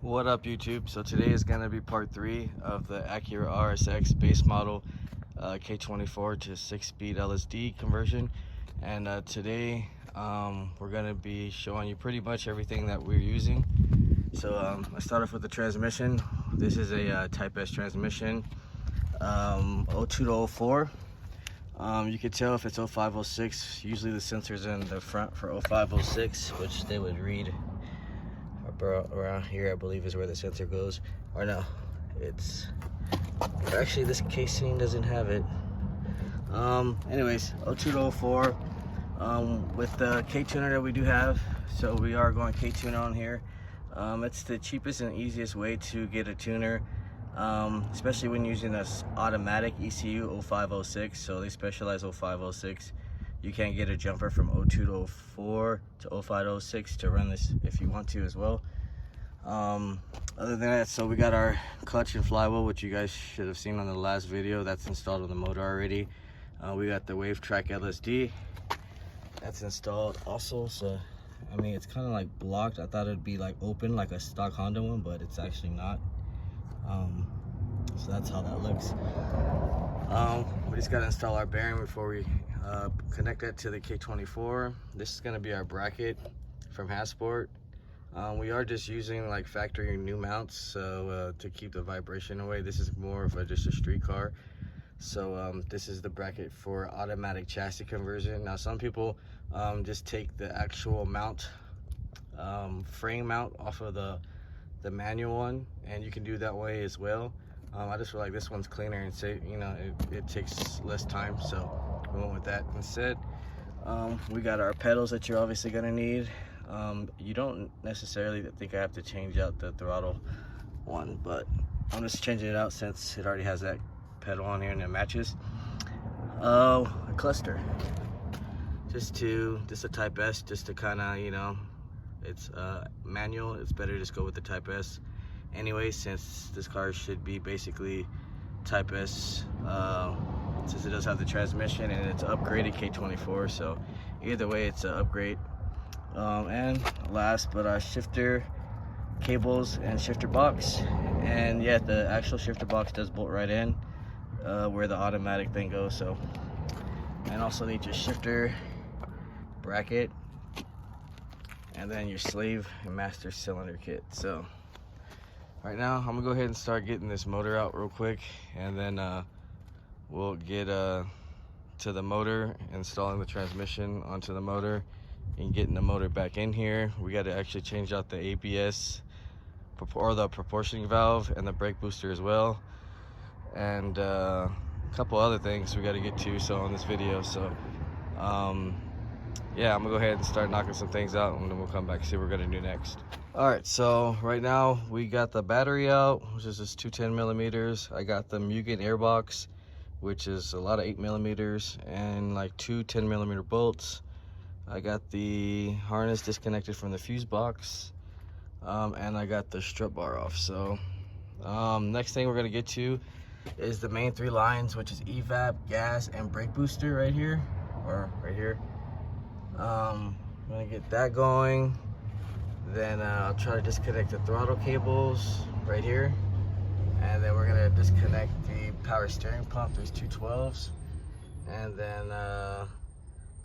What up, YouTube? So today is going to be part 3 of the Acura Rsx base model K24 to 6-speed LSD conversion. And today we're going to be showing you pretty much everything that we're using. So I start off with the transmission. This is a Type S transmission, 02 to 04. You can tell if it's 0506. Usually the sensor's in the front for 0506, which they would read around here, I believe, is where the sensor goes. Or no, it's actually, this casing doesn't have it. Anyways, 02 to 04 with the K tuner that we do have. So we are going K tuner on here. It's the cheapest and easiest way to get a tuner, especially when using this automatic ECU 0506. So they specialize 0506. You can get a jumper from 02 to 04 to 05 to 06 to run this if you want to as well. Other than that, so we got our clutch and flywheel, which you guys should have seen on the last video. That's installed on the motor already. We got the wavetrac LSD. That's installed also. So I mean, it's kind of like blocked. I thought it'd be like open like a stock Honda one, but it's actually not. So that's how that looks. We just got to install our bearing before we connect that to the K24. This is going to be our bracket from Hasport. We are just using like factory new mounts, so to keep the vibration away. This is more of just a street car. So this is the bracket for automatic chassis conversion. Now some people just take the actual mount, frame mount off of the manual one, and you can do that way as well. I just feel like this one's cleaner and safe, you know, it takes less time, so we went with that instead. We got our pedals that you're obviously gonna need. You don't necessarily think I have to change out the throttle one, but I'm just changing it out since it already has that pedal on here and it matches. A cluster, just a Type S, just to kind of, you know, it's manual. It's better to just go with the Type S anyway, since this car should be basically Type S, since it does have the transmission and it's upgraded K24. So either way, it's an upgrade. And last, but our shifter cables and shifter box. And yeah, the actual shifter box does bolt right in where the automatic thing goes. So, and also need your shifter bracket, and then your slave and master cylinder kit. So right now I'm gonna go ahead and start getting this motor out real quick, and then we'll get to the motor, installing the transmission onto the motor and getting the motor back in here. We got to actually change out the ABS or the proportioning valve and the brake booster as well, and a couple other things we got to get to on this video. So yeah, I'm gonna go ahead and start knocking some things out, and then we'll come back and see what we're gonna do next. All right, so right now we got the battery out, which is just 210 millimeters. I got the Mugen airbox, which is a lot of 8 millimeters, and like 2 10 millimeter bolts. I got the harness disconnected from the fuse box, and I got the strut bar off. So next thing we're gonna get to is the main 3 lines, which is evap, gas, and brake booster right here, or right here. I'm gonna get that going. Then I'll try to disconnect the throttle cables right here, and then we're gonna disconnect the power steering pump. There's 2 12s, and then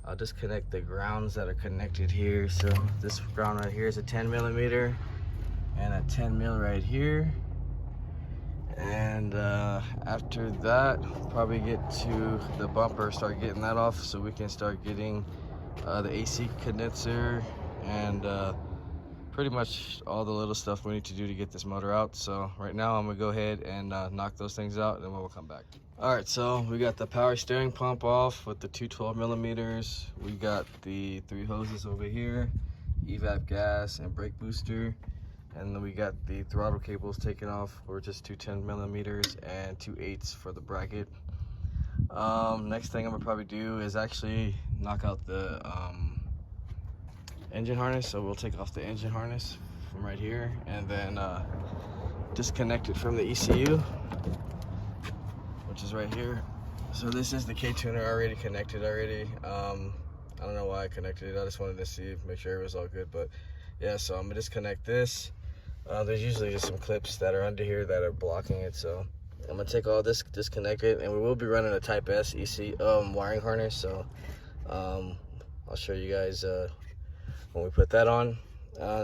I'll disconnect the grounds that are connected here. So this ground right here is a 10 millimeter and a 10 mil right here. And after that, probably get to the bumper, start getting that off, so we can start getting the AC condenser and pretty much all the little stuff we need to do to get this motor out. So right now I'm gonna go ahead and knock those things out, and then we'll come back. All right, so we got the power steering pump off with the 2 12 millimeters. We got the 3 hoses over here, evap, gas, and brake booster. And then we got the throttle cables taken off. We're just 2 10 millimeters and 2 8s for the bracket. Next thing I'm gonna probably do is actually knock out the engine harness. So we'll take off the engine harness from right here, and then disconnect it from the ECU, which is right here. So this is the K tuner already connected already. I don't know why I connected it. I just wanted to see, make sure it was all good. But yeah, so I'm gonna disconnect this. There's usually just some clips that are under here that are blocking it, so I'm gonna take all this, disconnect it, and we will be running a Type S EC wiring harness. So I'll show you guys when we put that on.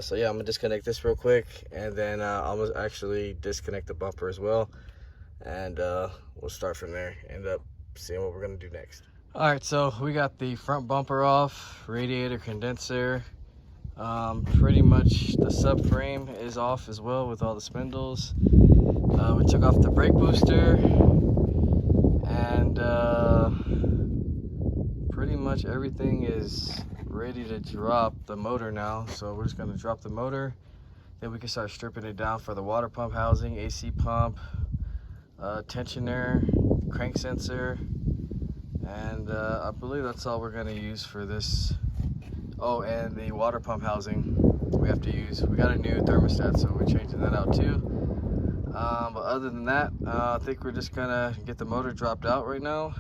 So yeah, I'm gonna disconnect this real quick, and then I'll actually disconnect the bumper as well, and we'll start from there. End up seeing what we're gonna do next. All right, so we got the front bumper off, radiator, condenser. Pretty much the subframe is off as well with all the spindles. We took off the brake booster, and pretty much everything is ready to drop the motor now. So we're just going to drop the motor, then we can start stripping it down for the water pump housing, AC pump, tensioner, crank sensor, and I believe that's all we're going to use for this. Oh, and the water pump housing we have to use. We got a new thermostat, so we're changing that out too. But other than that, I think we're just gonna get the motor dropped out right now,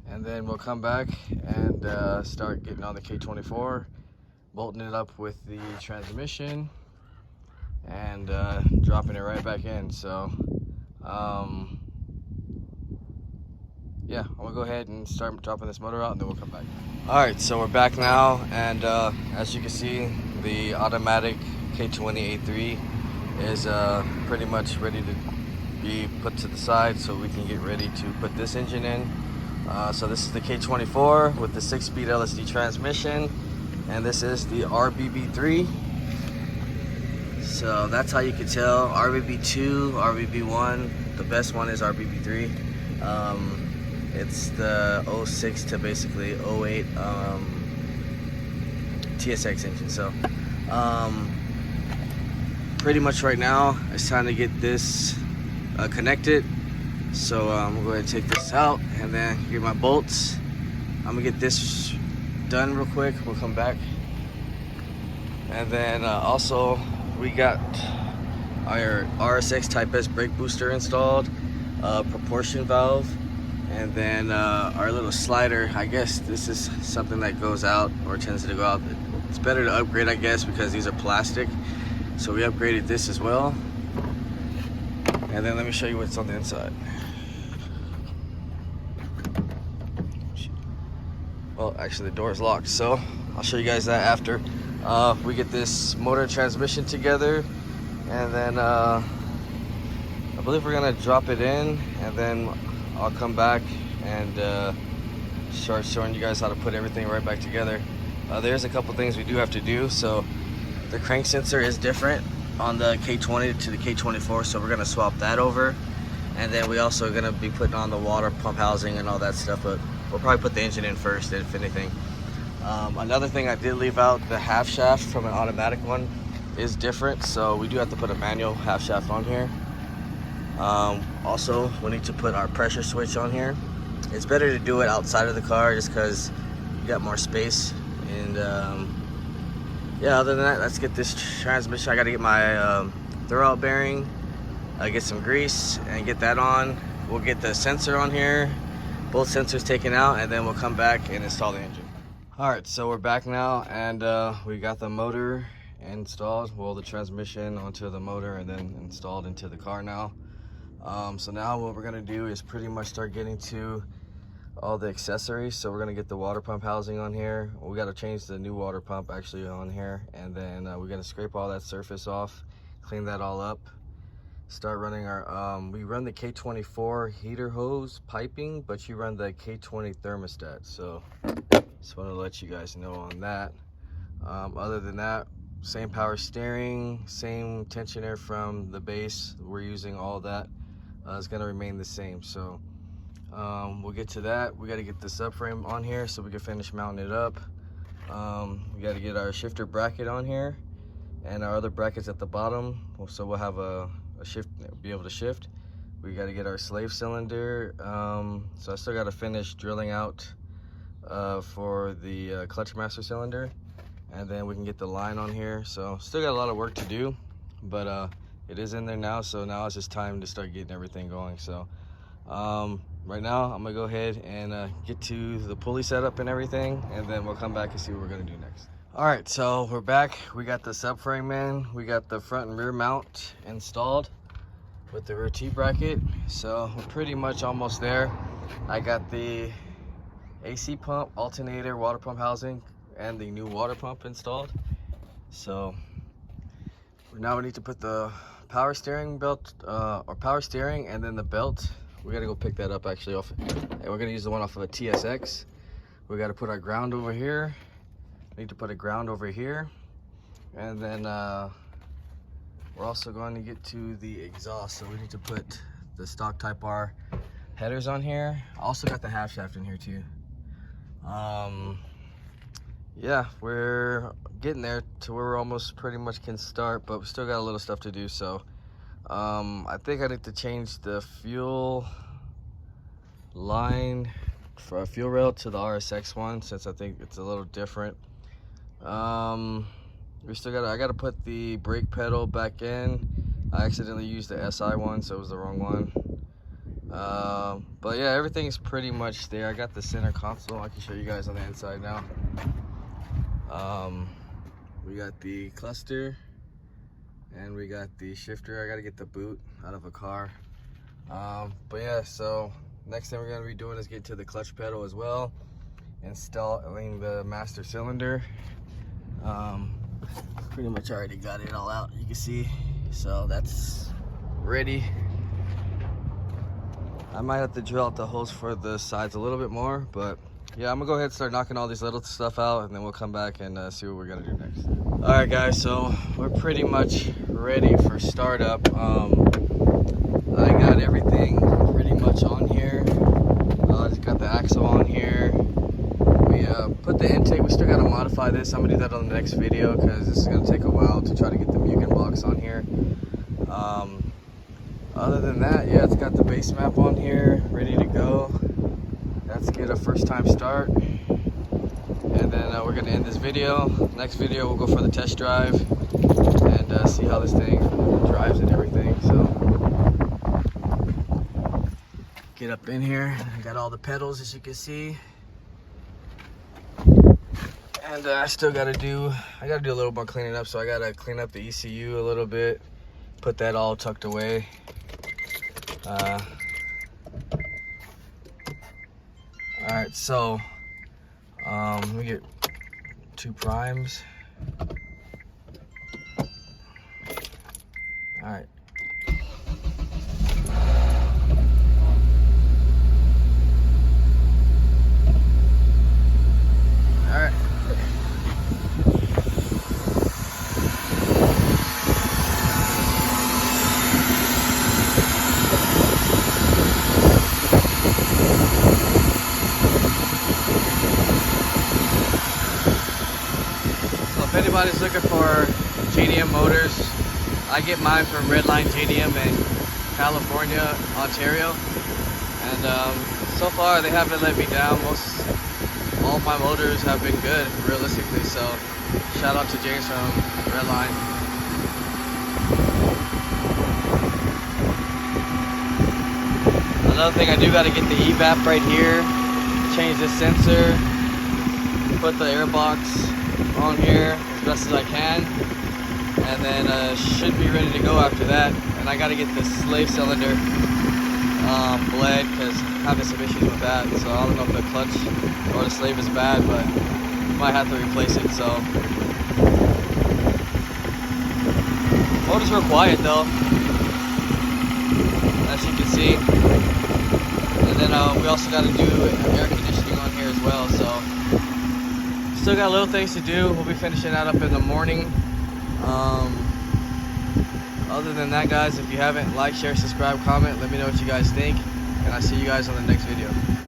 and then we'll come back and start getting on the K24, bolting it up with the transmission, and dropping it right back in. So yeah, I'm gonna go ahead and start dropping this motor out, and then we'll come back. All right, so we're back now, and as you can see, the automatic K20A3 is pretty much ready to be put to the side, so we can get ready to put this engine in. So this is the K24 with the 6-speed LSD transmission, and this is the RBB3. So that's how you can tell RBB2, RBB1. The best one is RBB3. It's the 06 to basically 08 TSX engine. So pretty much right now it's time to get this connected. So I'm gonna go ahead and take this out and then get my bolts. I'm gonna get this done real quick. We'll come back. And then also we got our Rsx Type S brake booster installed, proportion valve, and then our little slider. I guess this is something that goes out or tends to go out. It's better to upgrade, I guess, because these are plastic. So we upgraded this as well. And then let me show you what's on the inside. Well, actually the door is locked, so I'll show you guys that after we get this motor and transmission together. And then I believe we're gonna drop it in, and then I'll come back and start showing you guys how to put everything right back together. There's a couple things we do have to do. So the crank sensor is different on the K20 to the K24, so we're gonna swap that over. And then we also are gonna be putting on the water pump housing and all that stuff, but we'll probably put the engine in first, if anything. Another thing I did leave out, the half shaft from an automatic one is different, so we do have to put a manual half shaft on here. Also, we need to put our pressure switch on here. It's better to do it outside of the car just because you got more space. And yeah, other than that, let's get this transmission. I got to get my throwout bearing, get some grease, and get that on. We'll get the sensor on here, both sensors taken out, and then we'll come back and install the engine. All right, so we're back now, and we got the motor installed, well, the transmission onto the motor, and then installed into the car now. So now what we're gonna do is pretty much start getting to all the accessories. So we're gonna get the water pump housing on here. We gotta change the new water pump actually on here, and then we're gonna scrape all that surface off, clean that all up, start running our we run the K24 heater hose piping, but you run the K20 thermostat. So just want to let you guys know on that. Other than that, same power steering, same tensioner from the base. We're using all that. It's gonna remain the same. So we'll get to that. We got to get the subframe on here so we can finish mounting it up. We got to get our shifter bracket on here and our other brackets at the bottom, so we'll have a shift, be able to shift. We got to get our slave cylinder. So I still got to finish drilling out for the clutch master cylinder, and then we can get the line on here. So still got a lot of work to do, but it is in there now. So now it's just time to start getting everything going. So right now I'm gonna go ahead and get to the pulley setup and everything, and then we'll come back and see what we're gonna do next. All right, so we're back. We got the subframe in. We got the front and rear mount installed with the rear T-bracket. So we're pretty much almost there. I got the AC pump, alternator, water pump housing, and the new water pump installed. So now we need to put the power steering belt, or power steering, and then the belt. We gotta go pick that up actually off, and we're gonna use the one off of a TSX. We gotta put our ground over here. Need to put a ground over here, and then we're also going to get to the exhaust. So we need to put the stock Type R headers on here. I also got the half shaft in here too. Yeah, we're getting there to where we're almost pretty much can start, but we still got a little stuff to do. So I think I need to change the fuel line for a fuel rail to the Rsx one, since I think it's a little different. I gotta put the brake pedal back in. I accidentally used the SI one, so it was the wrong one. But yeah, everything's pretty much there. I got the center console. I can show you guys on the inside now. We got the cluster, and we got the shifter. I gotta get the boot out of a car. But yeah, so next thing we're gonna be doing is get to the clutch pedal as well, installing the master cylinder. Pretty much already got it all out, you can see. So that's ready. I might have to drill out the holes for the sides a little bit more, but yeah, I'm gonna go ahead and start knocking all these little stuff out, and then we'll come back and see what we're gonna do next. All right guys, so we're pretty much ready for startup. I got everything pretty much on here. I just got the axle on here. We put the intake. We still got to modify this. I'm gonna do that on the next video because this is gonna take a while to try to get the Mugen box on here. Other than that, yeah, it's got the base map on here, ready to go. Let's get a first time start, and then we're gonna end this video. Next video we'll go for the test drive and see how this thing drives and everything. So get up in here. I got all the pedals, as you can see. And I gotta do a little more cleaning up. So I gotta clean up the ECU a little bit, put that all tucked away. All right, so we get 2 primes. All right. If anybody's looking for JDM motors, I get mine from Redline JDM in California, Ontario, and so far they haven't let me down. All my motors have been good, realistically. So shout out to James from Redline. Another thing, I do got to get the evap right here, change the sensor, put the air box on here as best as I can, and then should be ready to go after that. And I got to get the slave cylinder bled because I'm having some issues with that. So I don't know if the clutch or the slave is bad, but might have to replace it. So motors were quiet though, as you can see. And then we also got to do air conditioning on here as well. So still got little things to do. We'll be finishing that up in the morning. Other than that, guys, if you haven't, like, share, subscribe, comment, let me know what you guys think, and I'll see you guys on the next video.